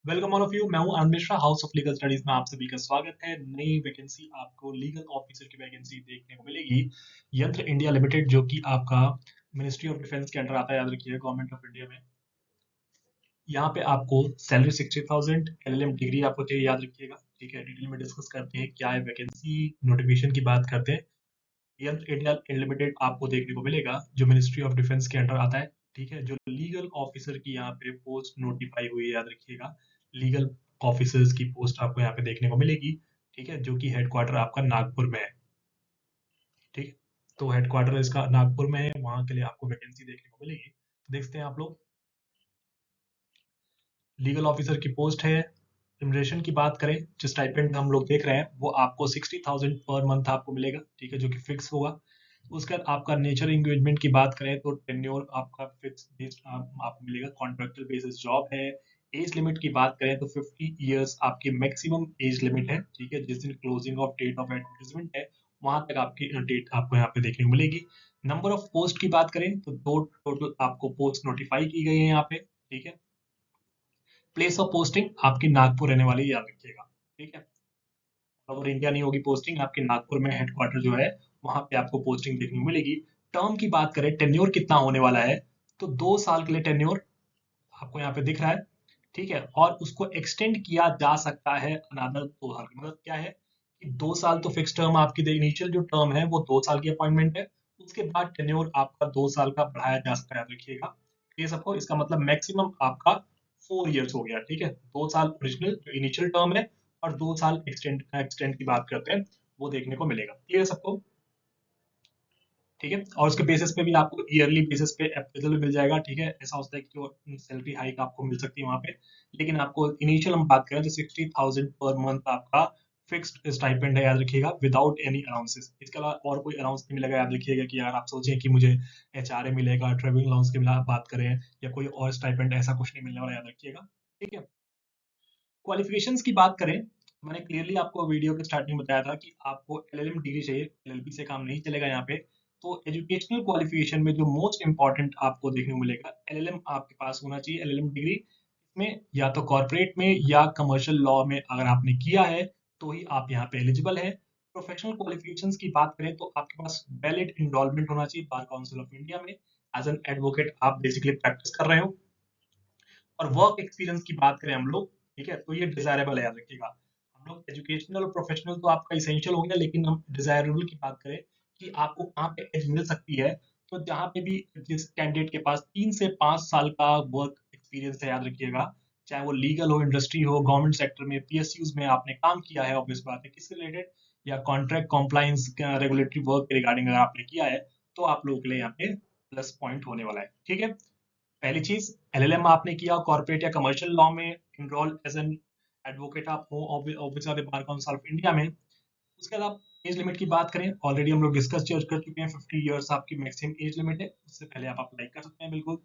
Welcome all of you. मैं हूं Anand Mishra, House of Legal Studies में आप सभी का स्वागत है। नई वैकेंसी आपको लीगल ऑफिसर की वैकेंसी देखने को मिलेगी। यंत्र इंडिया लिमिटेड, जो कि आपका मिनिस्ट्री ऑफ डिफेंस के अंडर आता है, याद रखिए, गवर्नमेंट ऑफ इंडिया में। यहाँ पे आपको सैलरी 60,000, एलएलएम डिग्री आपको चाहिए, याद रखिएगा। ठीक है, डिटेल में डिस्कस करते हैं क्या है वैकेंसी। नोटिफिकेशन की बात करते हैं। यंत्र इंडिया लिमिटेड आपको देखने को मिलेगा, जो मिनिस्ट्री ऑफ डिफेंस के अंडर आता है। ठीक है, जो लीगल ऑफिसर की यहाँ पे पोस्ट नोटिफाई हुई है, याद रखिएगा। लीगल ऑफिसर्स की पोस्ट आपको यहाँ पे देखने को मिलेगी। ठीक है, जो कि हेडक्वार्टर आपका नागपुर में है। ठीक है, तो हेडक्वार्टर इसका नागपुर में है, वहां के लिए आपको वैकेंसी देखने को मिलेगी। देखते हैं आप लोग। लीगल ऑफिसर की पोस्ट है। रिम्यूनरेशन की बात करें, जो स्टाइपेंड हम लोग देख रहे हैं, वो आपको 60,000 पर मंथ आपको मिलेगा। ठीक है, जो कि फिक्स होगा। उसके बाद आपका नेचर एंगेजमेंट की बात करें तो टेन्योर आपका फिक्स बेस्ड आपको मिलेगा, कॉन्ट्रैक्चुअल बेसिस जॉब है। एज लिमिट की बात करें तो 50 इयर्स आपकी मैक्सिमम एज लिमिट है। ठीक है, जिस दिन closing of date of advertisement है, वहां तक आपकी डेट आपको यहाँ पे देखने को मिलेगी। नंबर ऑफ पोस्ट की बात करें तो दो टोटल आपको पोस्ट नोटिफाई की गई है यहाँ पे। ठीक है, प्लेस ऑफ पोस्टिंग आपकी नागपुर रहने वाली, याद रखिएगा। ठीक है, और इंडिया नहीं होगी पोस्टिंग आपकी, नागपुर में हेडक्वार्टर जो है, वहां पे आपको पोस्टिंग देखने को मिलेगी। टर्म की बात करें, टेन्योर कितना होने वाला है, तो 2 साल के लिए टेन्योर आपको यहाँ पे दिख रहा है। ठीक है, और उसको एक्सटेंड किया जा सकता है अनदर 2 साल। मतलब क्या है कि 2 साल तो फिक्स टर्म आपकी, इनिशियल जो टर्म है वो 2 साल की अपॉइंटमेंट है। उसके बाद टेन्योर आपका 2 साल का बढ़ाया जा सकता है, याद रखिएगा। ये सबको, इसका मतलब मैक्सिमम आपका 4 इयर्स हो गया। ठीक है, 2 साल ओरिजिनल जो इनिशियल टर्म है, और 2 साल एक्सटेंड की बात करते हैं, वो देखने को मिलेगा। क्लियर सबको? ठीक है, और उसके बेसिस पे भी आपको ईयरली बेसिस पे अप्रेजल भी मिल जाएगा। ठीक है, ऐसा होता है कि जो सैलरी हाइक आपको मिल सकती है वहां पे। लेकिन आपको इनिशियल हम बात करें तो 60,000 पर मंथ आपका फिक्स्ड स्टाइपेंड है, याद रखिएगा, विदाउट एनी अलाउंसेस। इसके अलावा और कोई अलाउंस नहीं मिलेगा, याद रखिएगा। कि अगर आप सोचें कि मुझे एचआरए मिलेगा, ट्रेवलिंग अलाउंस की बात करें, या कोई और स्टाइपेंड, ऐसा कुछ नहीं मिलने वाला, याद रखिएगा। ठीक है, क्वालिफिकेशंस की बात करें, मैंने क्लियरली आपको वीडियो के स्टार्टिंग में बताया था कि आपको एलएलएम डिग्री चाहिए, एलएलबी से काम नहीं चलेगा यहाँ पे। तो एजुकेशनल क्वालिफिकेशन में जो मोस्ट इंपॉर्टेंट आपको देखने को मिलेगा, एलएलएम आपके पास होना चाहिए, एलएलएम डिग्री। इसमें या तो कॉर्पोरेट में या कमर्शियल लॉ में अगर आपने किया है, तो ही आप यहाँ पे एलिजिबल है। प्रोफेशनल क्वालिफिकेशंस की बात करें तो आपके पास वैलिड इनरोलमेंट होना चाहिए बार काउंसिल ऑफ इंडिया में। एज एन एडवोकेट आप बेसिकली प्रैक्टिस कर रहे हो। और वर्क एक्सपीरियंस की बात करें हम लोग, ठीक है, तो ये डिजायरेबल है, याद रखिएगा। हम लोग एजुकेशनल और प्रोफेशनल तो आपका इसेंशियल हो गया, लेकिन हम डिजायरेबल की बात करें कि आपको कहाँ पे एज मिल सकती है, तो जहाँ पे भी जिस कैंडिडेट के पास 3 से 5 साल का वर्क एक्सपीरियंस है, याद रखिएगा। चाहे वो लीगल हो, इंडस्ट्री हो, गवर्नमेंट सेक्टर में, पीएसयूज में आपने काम किया है, ऑब्वियस बात है, किससे रिलेटेड, या कॉन्ट्रैक्ट कॉम्प्लायंस रेगुलेटरी वर्क के रिगार्डिंग अगर आपने किया है, तो आप लोगों के लिए यहाँ पे प्लस पॉइंट होने वाला है। ठीक है, पहली चीज, एलएलएम आपने किया, कॉर्पोरेट या कमर्शियल लॉ में इनरोल एज एन एडवोकेट आप हो, obviously bar council of India में। उसके बाद आप एज लिमिट की बात करें, ऑलरेडी हम लोग डिस्कस कर चुके हैं, 50 इयर्स आपकी मैक्सिमम एज लिमिट है, उससे पहले आप अप्लाई कर सकते हैं, बिल्कुल।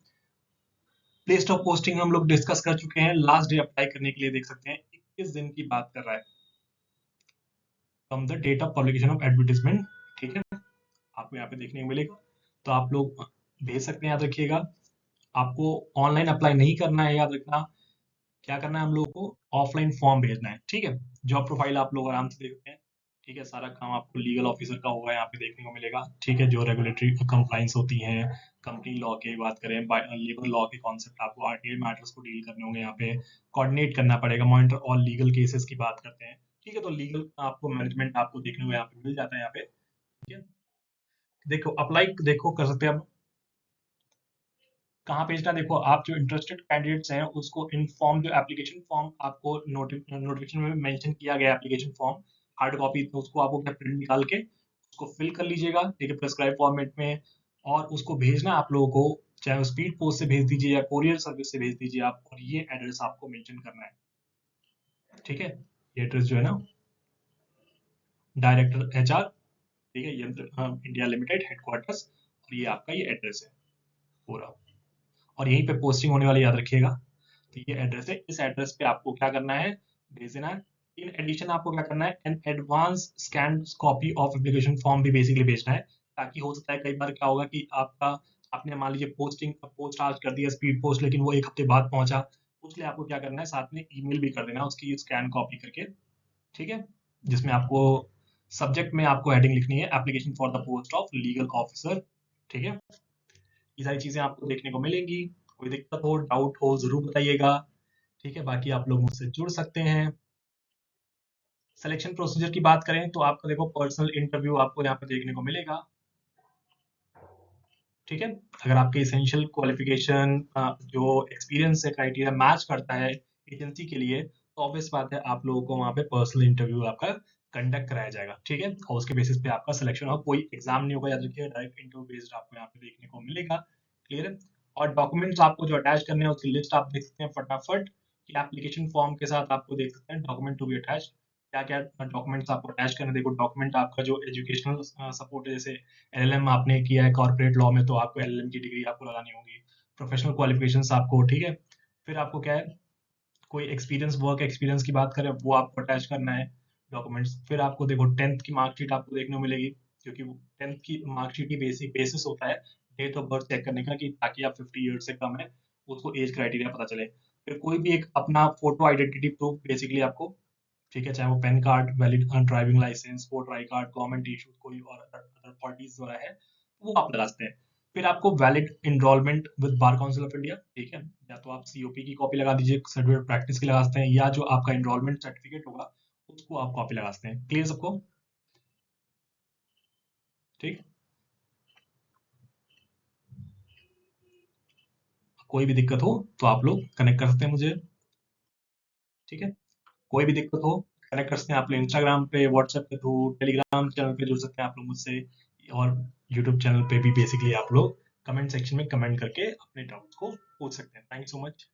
प्लेस ऑफ पोस्टिंग हम लोग डिस्कस कर चुके हैं, लास्ट डे अप्लाई करने के लिए देख सकते हैं 21 दिन की बात कर रहा है, from the date of publication of advertisement. ठीक है, आपको यहाँ पे देखने को मिलेगा, तो आप लोग भेज सकते हैं, याद रखिएगा। आपको ऑनलाइन अप्लाई नहीं करना है, याद रखना। क्या करना है हम लोग को, ऑफलाइन फॉर्म भेजना है। ठीक है, जॉब प्रोफाइल आप लोग आराम से देखते हैं। ठीक है, सारा काम आपको लीगल ऑफिसर का होगा यहाँ पे देखने को मिलेगा। ठीक है, जो रेगुलेटरी कंप्लाइंस होती हैं, कंपनी लॉ की बात करें, लेबर लॉ के कॉन्सेप्ट, आपको आरटीआई मैटर्स को डील करने होंगे यहाँ पे, कोऑर्डिनेट करना पड़ेगा, मॉनिटर ऑल लीगल केसेस की बात करते हैं। ठीक है, तो लीगल आपको मैनेजमेंट आपको देखने को यहाँ पे मिल जाता है यहाँ पे। ठीक है, देखो अप्लाई देखो कर सकते हैं अब। कहाँ भेजना है? देखो, आप जो इंटरेस्टेड कैंडिडेट्स हैं उसको इनफॉर्म, जो एप्लीकेशन फॉर्म आपको नोटिफिकेशन में मेंशन किया गया, एप्लीकेशन फॉर्म हार्ड कॉपी, तो उसको आपको क्या प्रिंट निकाल के उसको फिल कर लीजिएगा। ठीक है, प्रेस्क्राइब फॉर्मेट में, और उसको भेजना है आप लोगों को, चाहे स्पीड पोस्ट से भेज दीजिए या कोरियर सर्विस से भेज दीजिए आप, और ये एड्रेस आपको मेंशन करना है। ठीक है, ये एड्रेस जो है ना, डायरेक्टर एचआर, ठीक है, यंत्र इंडिया लिमिटेड हेडक्वार्टर्स, और ये आपका ये एड्रेस है पूरा, और यहीं पे पोस्टिंग होने वाली, याद रखिएगा। तो ये एड्रेस है, इस एड्रेस पे आपको क्या करना है, भेज देना है। इन एडिशन आपको क्या करना है, an advance scan copy of application form भी बेसिकली भेजना है। ताकि हो सकता है कई बार क्या होगा कि आपका, आपने मान लीजिए पोस्ट आज कर दिया स्पीड पोस्ट, लेकिन वो 1 हफ्ते बाद पहुंचा, उसके लिए आपको क्या करना है, साथ में ईमेल भी कर देना है उसकी स्कैन कॉपी करके, ठीक है, जिसमें आपको सब्जेक्ट में आपको हेडिंग लिखनी है application for the post of legal officer, ठीक है। ये सारी चीजें आपको देखने को मिलेंगी। कोई दिक्कत हो, डाउट हो, जरूर बताइएगा, ठीक है। बाकी आप लोग मुझसे जुड़ सकते हैं। सिलेक्शन प्रोसीजर की बात करें तो आपको देखो पर्सनल इंटरव्यू आपको यहाँ पे देखने को मिलेगा, ठीक है। अगर आपके इसेंशियल क्वालिफिकेशन जो एक्सपीरियंस है क्राइटेरिया मैच करता है एजेंसी के लिए, तो ऑब्वियस बात है आप लोगों को वहाँ पे पर्सनल इंटरव्यू आपका कंडक्ट कराया जाएगा, ठीक है, और उसके बेसिस पे आपका सिलेक्शन होगा। कोई एग्जाम नहीं होगा, याद रखिए, डायरेक्ट इंटरव्यू बेस्ड आपको यहाँ पे देखने को मिलेगा, क्लियर है। और डॉक्यूमेंट्स आपको जो अटैच करने हैं उसकी लिस्ट आप देख सकते हैं फटाफट, कि एप्लीकेशन फॉर्म के साथ आपको देख सकते हैं डॉक्यूमेंट टू बी अटैच, क्या क्या डॉक्यूमेंट्स आपको अटैच करने। देखो डॉक्यूमेंट आपका जो एजुकेशनल सपोर्ट है, जैसे एलएलएम आपने किया है कॉर्पोरेट लॉ में, तो आपको एलएलएम की डिग्री आपको लगानी होगी, प्रोफेशनल क्वालिफिकेशंस आपको, ठीक है। फिर आपको क्या है, कोई एक्सपीरियंस, वर्क एक्सपीरियंस की बात करें वो आपको अटैच करना है डॉक्यूमेंट्स। फिर आपको देखो 10th की मार्कशीट आपको देखने को मिलेगी, क्योंकि 10th की मार्कशीट ही बेसिक बेसिस होता है डेट ऑफ बर्थ चेक करने का, कि ताकि आप 50 ईयर से कम है उसको एज क्राइटेरिया पता चले। फिर कोई भी एक अपना फोटो आइडेंटिटी प्रूफ बेसिकली आपको, ठीक है, चाहे वो pan card, valid driving licence, voter I card, government issued कोई और अदर पार्टीज द्वारा है, वो आप लगा सकते हैं। फिर आपको valid enrolment with bar council of India, ठीक है, या तो आप सीओपी की कॉपी लगा दीजिए, सर्टिफिकेट प्रैक्टिस की लगा सकते हैं, या जो आपका इनरोलमेंट सर्टिफिकेट होगा उसको आप कॉपी लगा सकते हैं। क्लियर सबको, ठीक। कोई भी दिक्कत हो तो आप लोग कनेक्ट कर सकते हैं मुझे, ठीक है। कोई भी दिक्कत हो कनेक्ट कर सकते हैं आप लोग इंस्टाग्राम पे, व्हाट्सएप के थ्रू, टेलीग्राम चैनल पे जुड़ सकते हैं आप लोग मुझसे, और यूट्यूब चैनल पे भी बेसिकली आप लोग कमेंट सेक्शन में कमेंट करके अपने डाउट्स को पूछ सकते हैं। Thank you so much.